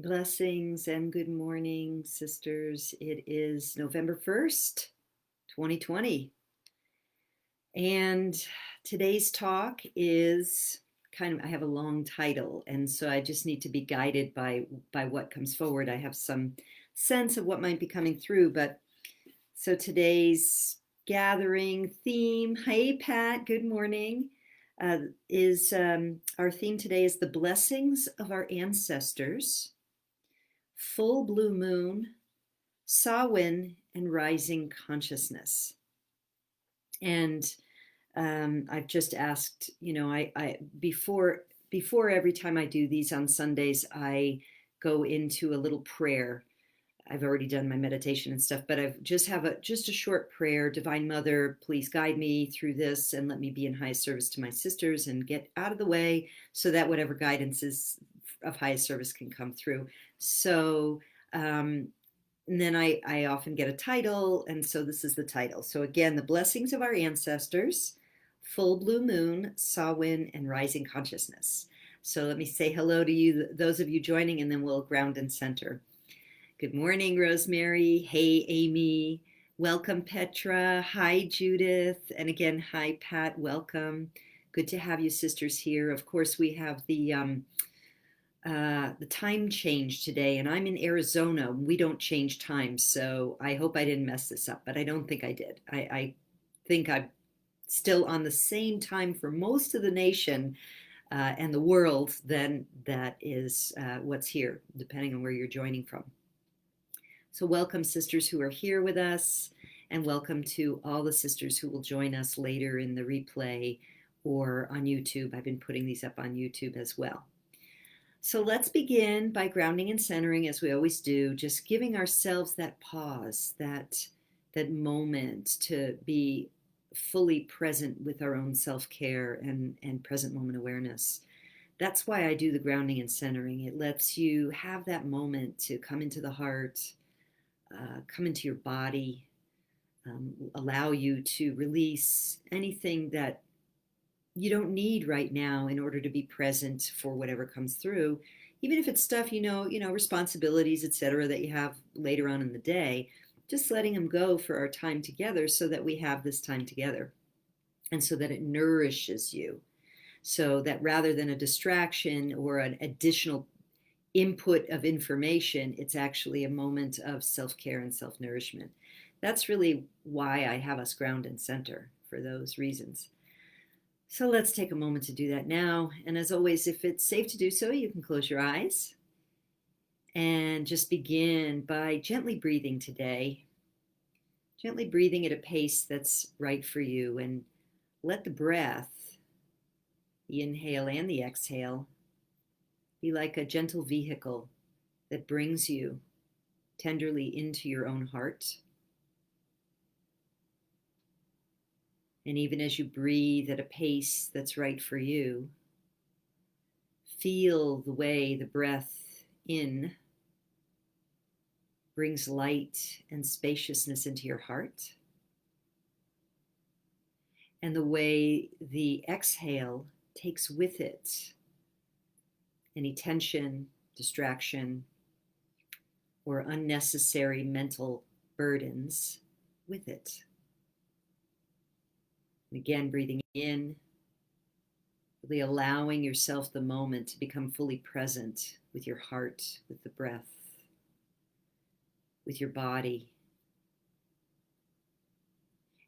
Blessings and good morning, sisters. It is November 1st, 2020. And today's talk is I have a long title, and so I just need to be guided by what comes forward. I have some sense of what might be coming through, but so today's gathering theme, hey Pat, good morning, is our theme today is the blessings of our ancestors, full blue moon, Samhain, and rising consciousness. And I've just asked, I before every time I do these on Sundays, I go into a little prayer. I've already done my meditation and stuff, but I've just a short prayer. Divine Mother, please guide me through this and let me be in highest service to my sisters and get out of the way so that whatever guidance is of highest service can come through. So and then I often get a title, and so this is the title. So again, the blessings of our ancestors, full blue moon, Samhain, and rising consciousness. So let me say hello to you, those of you joining, and then we'll ground and center. Good morning, Rosemary. Hey, Amy. Welcome, Petra. Hi, Judith. And again, hi, Pat. Welcome. Good to have you sisters here. Of course, we have the time change today, and I'm in Arizona. We don't change times, so I hope I didn't mess this up, but I don't think I did. I think I'm still on the same time for most of the nation and the world than that is what's here, depending on where you're joining from. So welcome, sisters who are here with us, and welcome to all the sisters who will join us later in the replay or on YouTube. I've been putting these up on YouTube as well. So let's begin by grounding and centering, as we always do, just giving ourselves that pause, that moment to be fully present with our own self-care and present moment awareness. That's why I do the grounding and centering. It lets you have that moment to come into the heart, come into your body, allow you to release anything that you don't need right now in order to be present for whatever comes through, even if it's stuff, responsibilities, etc., that you have later on in the day, just letting them go for our time together so that we have this time together and so that it nourishes you. So that rather than a distraction or an additional input of information, it's actually a moment of self-care and self-nourishment. That's really why I have us ground and center, for those reasons. So let's take a moment to do that now. And as always, if it's safe to do so, you can close your eyes and just begin by gently breathing today. Gently breathing at a pace that's right for you, and let the breath, the inhale and the exhale, be like a gentle vehicle that brings you tenderly into your own heart. And even as you breathe at a pace that's right for you, feel the way the breath in brings light and spaciousness into your heart, and the way the exhale takes with it any tension, distraction, or unnecessary mental burdens with it. And again, breathing in, really allowing yourself the moment to become fully present with your heart, with the breath, with your body.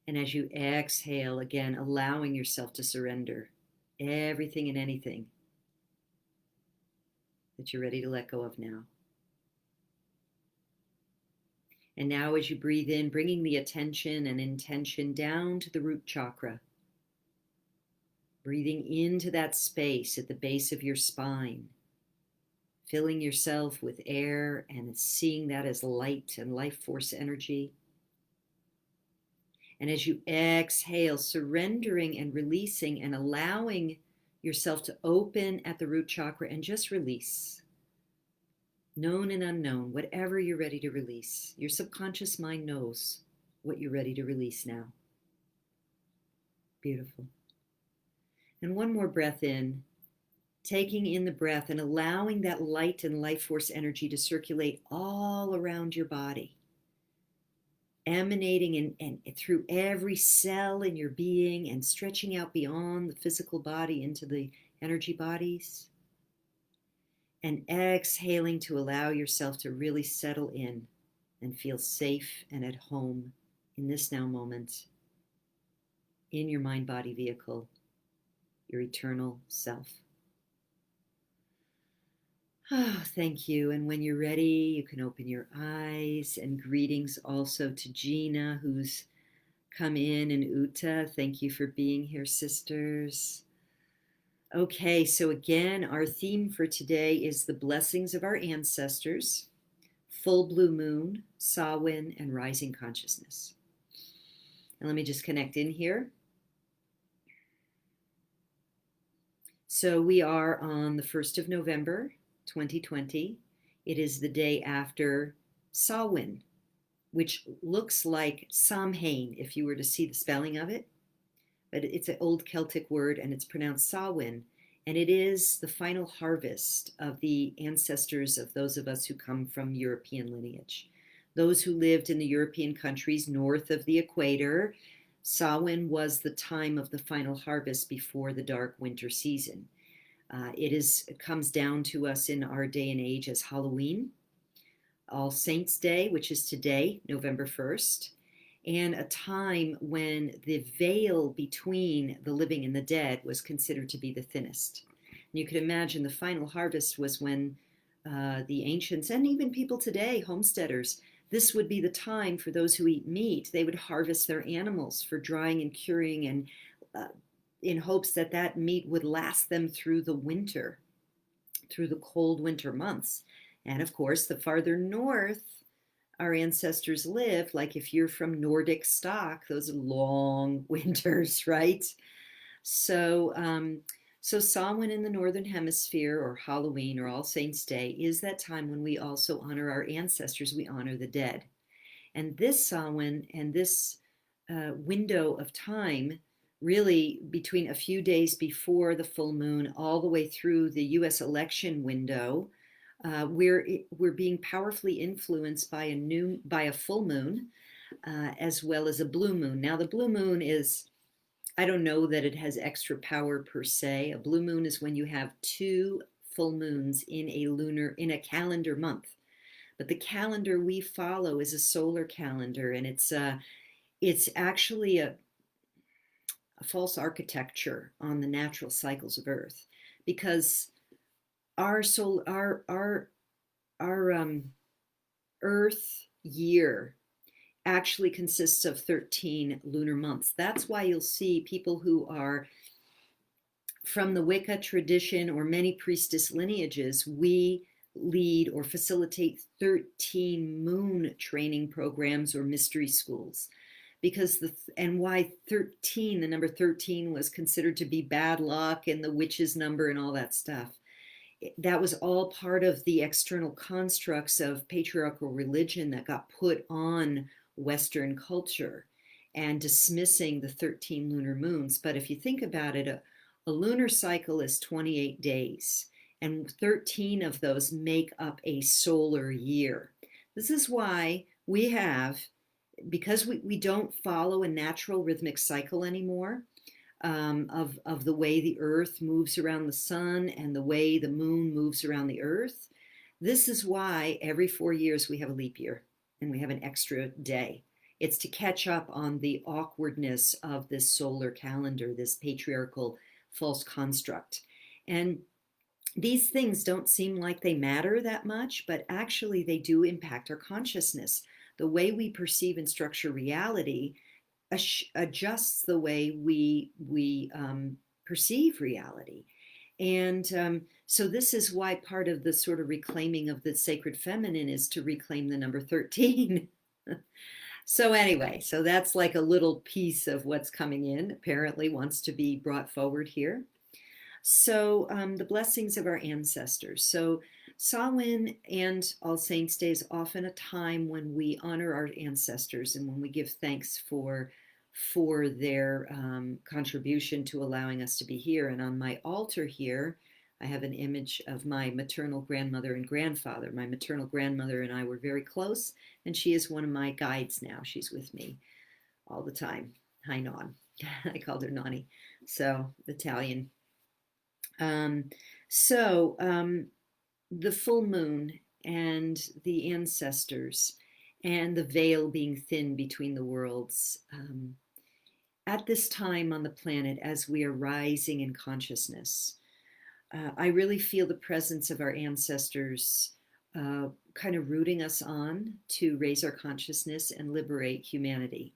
And as you exhale, again, allowing yourself to surrender everything and anything that you're ready to let go of now. And now as you breathe in, bringing the attention and intention down to the root chakra, breathing into that space at the base of your spine, filling yourself with air and seeing that as light and life force energy. And as you exhale, surrendering and releasing and allowing yourself to open at the root chakra and just release. Known and unknown, whatever you're ready to release. Your subconscious mind knows what you're ready to release now. Beautiful. And one more breath in. taking in the breath and allowing that light and life force energy to circulate all around your body, emanating and through every cell in your being and stretching out beyond the physical body into the energy bodies, and exhaling to allow yourself to really settle in and feel safe and at home in this now moment, in your mind body vehicle, your eternal self. Oh, thank you. And when you're ready, you can open your eyes. And greetings also to Gina, who's come in, and Uta. Thank you for being here, sisters. Okay, so again, our theme for today is the blessings of our ancestors, full blue moon, Samhain, and rising consciousness. And let me just connect in here. So we are on the 1st of November, 2020. It is the day after Samhain, which looks like Samhain if you were to see the spelling of it. But it's an old Celtic word and it's pronounced Samhain. And it is the final harvest of the ancestors of those of us who come from European lineage. Those who lived in the European countries north of the equator, Samhain was the time of the final harvest before the dark winter season. It comes down to us in our day and age as Halloween, All Saints' Day, which is today, November 1st, and a time when the veil between the living and the dead was considered to be the thinnest. And you could imagine the final harvest was when the ancients, and even people today, homesteaders, this would be the time for those who eat meat. They would harvest their animals for drying and curing, and in hopes that that meat would last them through the winter, through the cold winter months. And of course, the farther north our ancestors lived, like if you're from Nordic stock, those long winters, right? So Samhain in the Northern Hemisphere, or Halloween, or All Saints' Day, is that time when we also honor our ancestors, we honor the dead. And this Samhain and this window of time, really between a few days before the full moon all the way through the US election window, we're being powerfully influenced by a full moon, as well as a blue moon. Now the blue moon is, I don't know that it has extra power per se. A blue moon is when you have 2 full moons in a calendar month. But the calendar we follow is a solar calendar, and it's actually a false architecture on the natural cycles of Earth, because our Earth year actually consists of 13 lunar months. That's why you'll see people who are from the Wicca tradition or many priestess lineages, we lead or facilitate 13 moon training programs or mystery schools. Because and why 13, the number 13 was considered to be bad luck and the witch's number and all that stuff. That was all part of the external constructs of patriarchal religion that got put on Western culture and dismissing the 13 lunar moons. But if you think about it, a lunar cycle is 28 days, and 13 of those make up a solar year. This is why we have, because we don't follow a natural rhythmic cycle anymore, of the way the earth moves around the sun and the way the moon moves around the earth. This is why every 4 years we have a leap year and we have an extra day. It's to catch up on the awkwardness of this solar calendar, this patriarchal false construct. And these things don't seem like they matter that much, but actually they do impact our consciousness. The way we perceive and structure reality adjusts the way we perceive reality. And so this is why part of the sort of reclaiming of the sacred feminine is to reclaim the number 13. So anyway, so that's like a little piece of what's coming in, apparently wants to be brought forward here. So the blessings of our ancestors. So Samhain and All Saints' Day is often a time when we honor our ancestors and when we give thanks for their contribution to allowing us to be here. And on my altar here, I have an image of my maternal grandmother and grandfather. My maternal grandmother and I were very close, and she is one of my guides now. She's with me all the time. Hi, Non. I called her Nani. So, Italian. Um, so, the full moon and the ancestors and the veil being thin between the worlds. At this time on the planet, as we are rising in consciousness, I really feel the presence of our ancestors kind of rooting us on to raise our consciousness and liberate humanity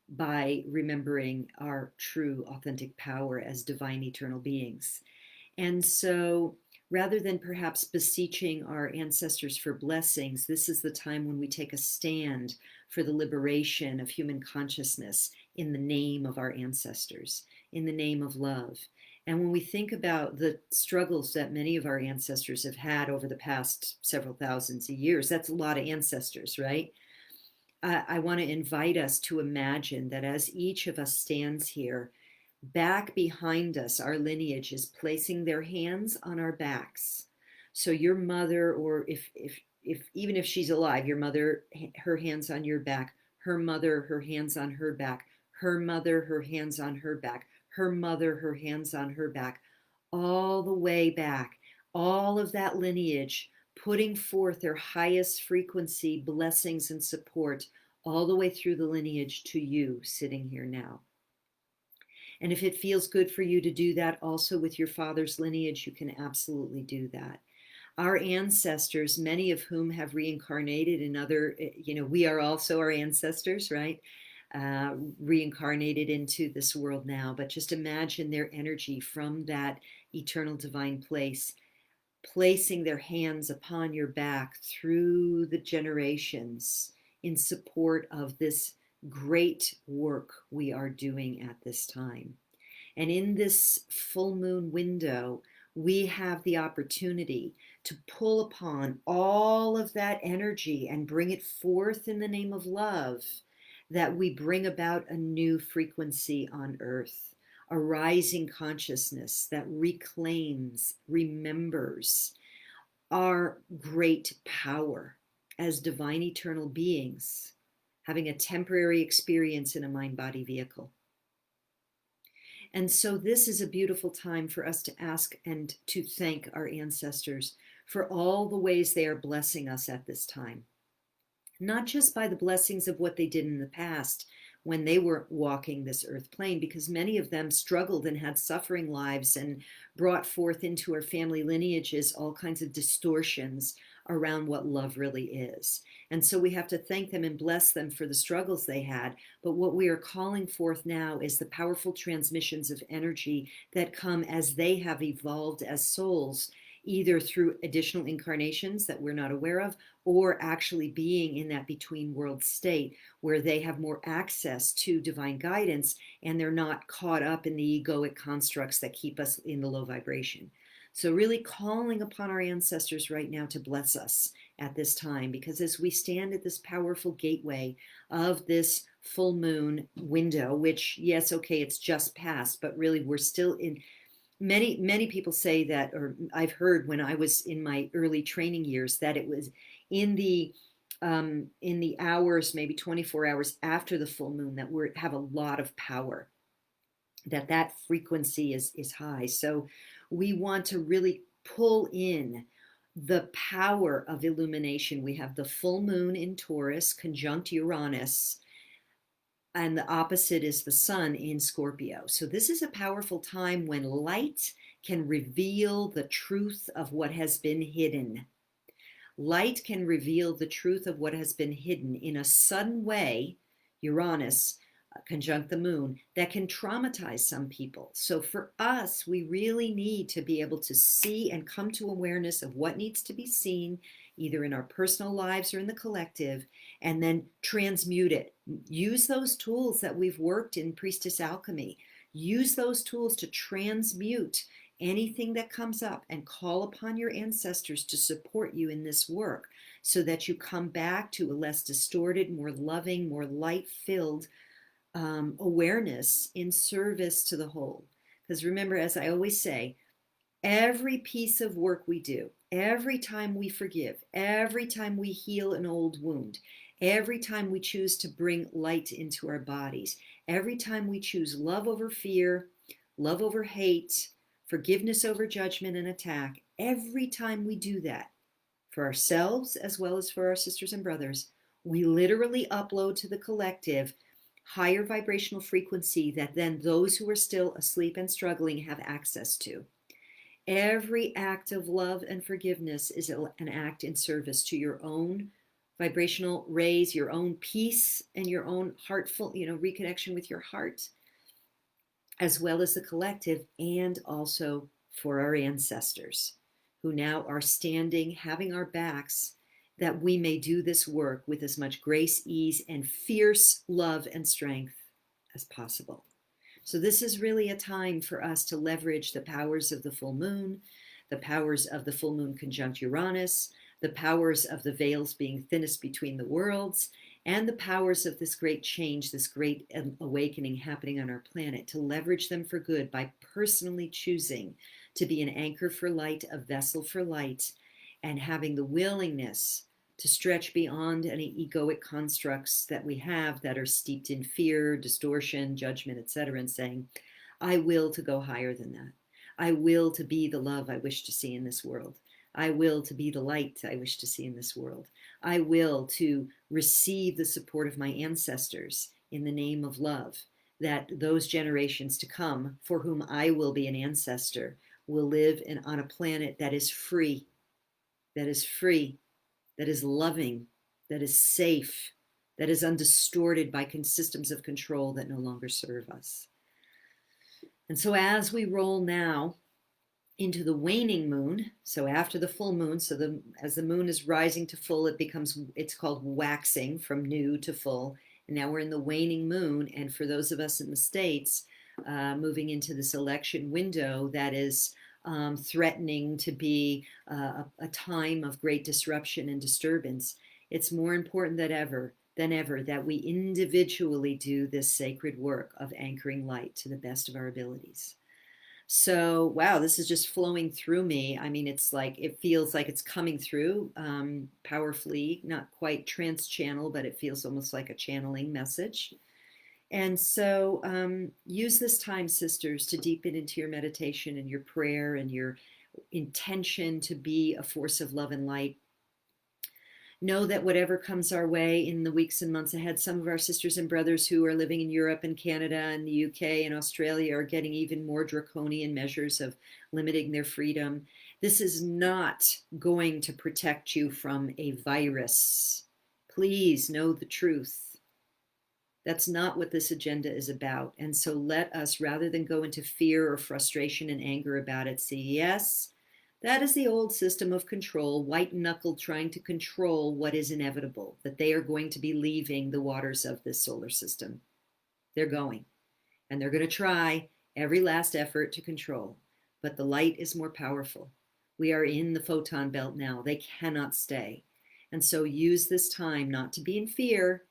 by remembering our true, authentic power as divine, eternal beings. And so, rather than perhaps beseeching our ancestors for blessings, this is the time when we take a stand for the liberation of human consciousness in the name of our ancestors, in the name of love. And when we think about the struggles that many of our ancestors have had over the past several thousands of years, that's a lot of ancestors, right? I want to invite us to imagine that as each of us stands here, back behind us, our lineage is placing their hands on our backs. So your mother, or if even if she's alive, your mother, her hands on your back, her mother, her hands on her back, her mother, her hands on her back, her mother, her hands on her back, all the way back, all of that lineage putting forth their highest frequency blessings and support all the way through the lineage to you sitting here now. And if it feels good for you to do that also with your father's lineage, you can absolutely do that. Our ancestors, many of whom have reincarnated in other, we are also our ancestors, right? Reincarnated into this world now. But just imagine their energy from that eternal divine place, placing their hands upon your back through the generations in support of this great work we are doing at this time. And in this full moon window, we have the opportunity to pull upon all of that energy and bring it forth in the name of love, that we bring about a new frequency on earth, a rising consciousness that reclaims, remembers our great power as divine eternal beings, having a temporary experience in a mind-body vehicle. And so this is a beautiful time for us to ask and to thank our ancestors for all the ways they are blessing us at this time. Not just by the blessings of what they did in the past when they were walking this earth plane, because many of them struggled and had suffering lives and brought forth into our family lineages all kinds of distortions around what love really is. And so we have to thank them and bless them for the struggles they had. But what we are calling forth now is the powerful transmissions of energy that come as they have evolved as souls, either through additional incarnations that we're not aware of, or actually being in that between world state where they have more access to divine guidance and they're not caught up in the egoic constructs that keep us in the low vibration. So really calling upon our ancestors right now to bless us at this time, because as we stand at this powerful gateway of this full moon window, which, yes, okay, it's just passed, but really we're still in. Many people say that, or I've heard when I was in my early training years, that it was in the hours, maybe 24 hours after the full moon, that we have a lot of power, that frequency is high. So we want to really pull in the power of illumination. We have the full moon in Taurus conjunct Uranus, and the opposite is the sun in Scorpio. So this is a powerful time when light can reveal the truth of what has been hidden. Light can reveal the truth of what has been hidden in a sudden way, Uranus conjunct the moon, that can traumatize some people. So for us, we really need to be able to see and come to awareness of what needs to be seen, either in our personal lives or in the collective, and then transmute it. Use those tools that we've worked in Priestess Alchemy. Use those tools to transmute anything that comes up and call upon your ancestors to support you in this work so that you come back to a less distorted, more loving, more light-filled awareness in service to the whole. Because remember, as I always say, Every piece of work we do, every time we forgive, every time we heal an old wound, every time we choose to bring light into our bodies, every time we choose love over fear, love over hate, forgiveness over judgment and attack, every time we do that for ourselves as well as for our sisters and brothers, we literally upload to the collective higher vibrational frequency that then those who are still asleep and struggling have access to. Every act of love and forgiveness is an act in service to your own vibrational raise, your own peace, and your own heartful, reconnection with your heart, as well as the collective, and also for our ancestors who now are standing, having our backs, that we may do this work with as much grace, ease, and fierce love and strength as possible. So this is really a time for us to leverage the powers of the full moon, the powers of the full moon conjunct Uranus, the powers of the veils being thinnest between the worlds, and the powers of this great change, this great awakening happening on our planet, to leverage them for good by personally choosing to be an anchor for light, a vessel for light, and having the willingness to stretch beyond any egoic constructs that we have that are steeped in fear, distortion, judgment, etc., and saying, I will to go higher than that. I will to be the love I wish to see in this world. I will to be the light I wish to see in this world. I will to receive the support of my ancestors in the name of love, that those generations to come, for whom I will be an ancestor, will live on a planet that is free, that is free, that is loving, that is safe, that is undistorted by systems of control that no longer serve us. And so as we roll now into the waning moon, so after the full moon, as the moon is rising to full, it's called waxing from new to full. And now we're in the waning moon. And for those of us in the States, moving into this election window that is threatening to be a time of great disruption and disturbance, it's more important than ever that we individually do this sacred work of anchoring light to the best of our abilities. So, wow, this is just flowing through me. I mean, it feels like it's coming through powerfully, not quite trans-channel, but it feels almost like a channeling message. And so use this time, sisters, to deepen into your meditation and your prayer and your intention to be a force of love and light. Know that whatever comes our way in the weeks and months ahead, some of our sisters and brothers who are living in Europe and Canada and the UK and Australia are getting even more draconian measures of limiting their freedom. This is not going to protect you from a virus. Please know the truth. That's not what this agenda is about. And so let us, rather than go into fear or frustration and anger about it, say, yes, that is the old system of control, white-knuckled trying to control what is inevitable, that they are going to be leaving the waters of this solar system. They're going. And they're going to try every last effort to control. But the light is more powerful. We are in the photon belt now. They cannot stay. And so use this time not to be in fear,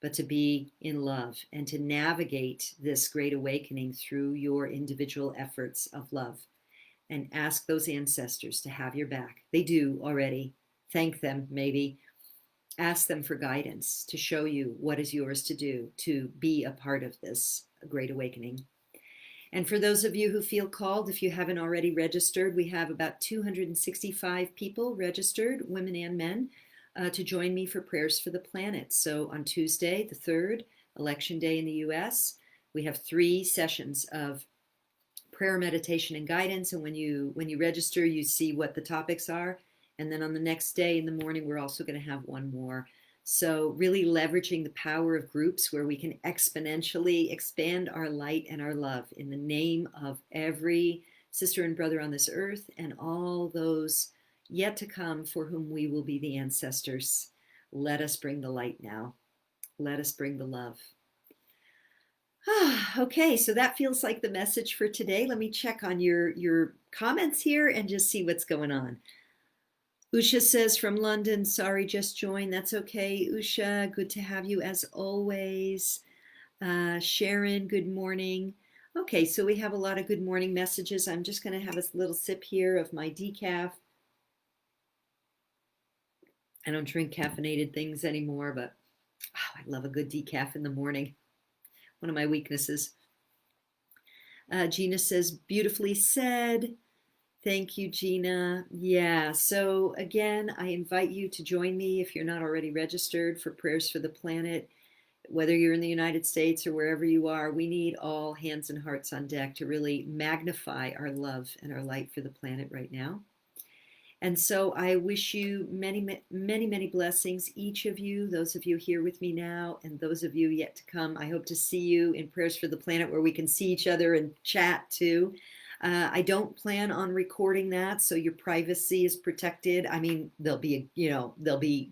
but to be in love and to navigate this great awakening through your individual efforts of love. And ask those ancestors to have your back. They do already. Thank them, maybe. Ask them for guidance to show you what is yours to do to be a part of this great awakening. And for those of you who feel called, if you haven't already registered, we have about 265 people registered, women and men, to join me for prayers for the planet. So on Tuesday, the 3rd, Election Day in the US, we have 3 sessions of prayer, meditation, and guidance. And when you register, you see what the topics are. And then on the next day in the morning, we're also going to have one more. So really leveraging the power of groups where we can exponentially expand our light and our love in the name of every sister and brother on this earth and all those yet to come for whom we will be the ancestors. Let us bring the light now. Let us bring the love. Okay, so that feels like the message for today. Let me check on your comments here and just see what's going on. Usha says from London, sorry, just joined. That's okay, Usha. Good to have you as always. Sharon, good morning. Okay, so we have a lot of good morning messages. I'm just going to have a little sip here of my decaf. I don't drink caffeinated things anymore, but I love a good decaf in the morning. One of my weaknesses. Gina says, beautifully said. Thank you, Gina. Yeah, so again, I invite you to join me if you're not already registered for Prayers for the Planet. Whether you're in the United States or wherever you are, we need all hands and hearts on deck to really magnify our love and our light for the planet right now. And so I wish you many, many, many blessings, each of you, those of you here with me now, and those of you yet to come. I hope to see you in Prayers for the Planet where we can see each other and chat too. I don't plan on recording that, so your privacy is protected. I mean, there'll be, there'll be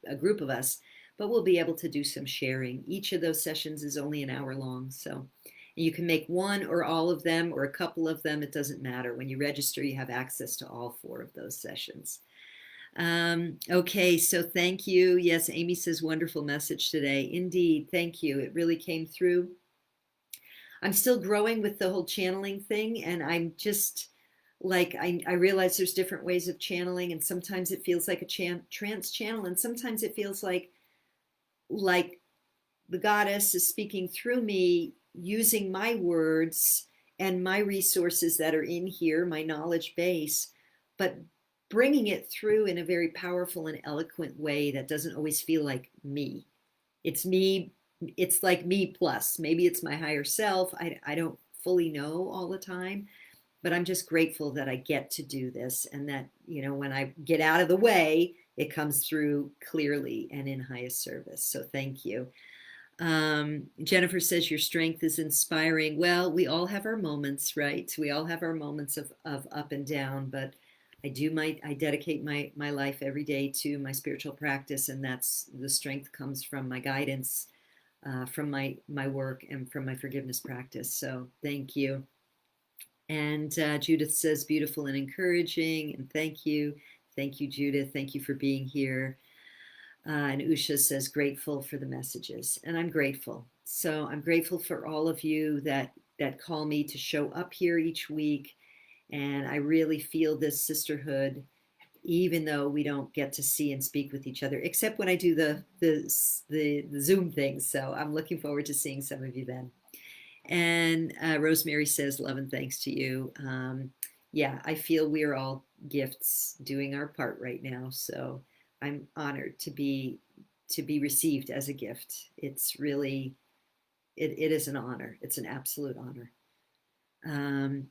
a group of us, but we'll be able to do some sharing. Each of those sessions is only an hour long, so you can make one or all of them or a couple of them. It doesn't matter. When you register, you have access to all 4 of those sessions. Okay, so thank you. Yes, Amy says wonderful message today. Indeed, thank you. It really came through. I'm still growing with the whole channeling thing, and I'm just like, I realize there's different ways of channeling, and sometimes it feels like a trance channel, and sometimes it feels like the goddess is speaking through me using my words and my resources that are in here, my knowledge base, but bringing it through in a very powerful and eloquent way that doesn't always feel like me. It's me. It's like me plus. Maybe it's my higher self. I don't fully know all the time, but I'm just grateful that I get to do this and that, when I get out of the way, it comes through clearly and in highest service. So thank you. Jennifer says your strength is inspiring. Well, we all have our moments, right? We all have our moments of up and down, but I dedicate my life every day to my spiritual practice, and that's the strength comes from my guidance, from my work and from my forgiveness practice. So thank you. And Judith says beautiful and encouraging, and thank you. Thank you, Judith. Thank you for being here. And Usha says, grateful for the messages. And I'm grateful. So I'm grateful for all of you that call me to show up here each week. And I really feel this sisterhood, even though we don't get to see and speak with each other, except when I do the Zoom things. So I'm looking forward to seeing some of you then. And Rosemary says, love and thanks to you. Yeah, I feel we are all gifts doing our part right now. So I'm honored to be received as a gift. It's really, it is an honor. It's an absolute honor. I'm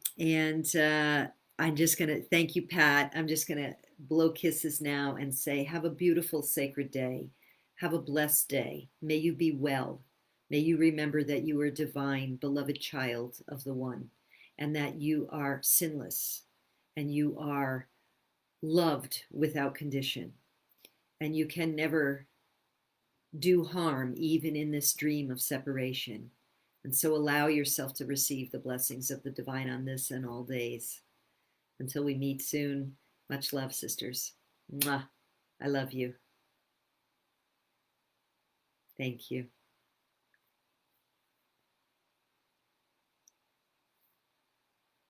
just going to thank you, Pat. I'm just going to blow kisses now and say, have a beautiful sacred day. Have a blessed day. May you be well. May you remember that you are divine, beloved child of the One, and that you are sinless and you are loved without condition. And you can never do harm, even in this dream of separation. And so allow yourself to receive the blessings of the divine on this and all days. Until we meet soon, much love, sisters. Mwah. I love you. Thank you.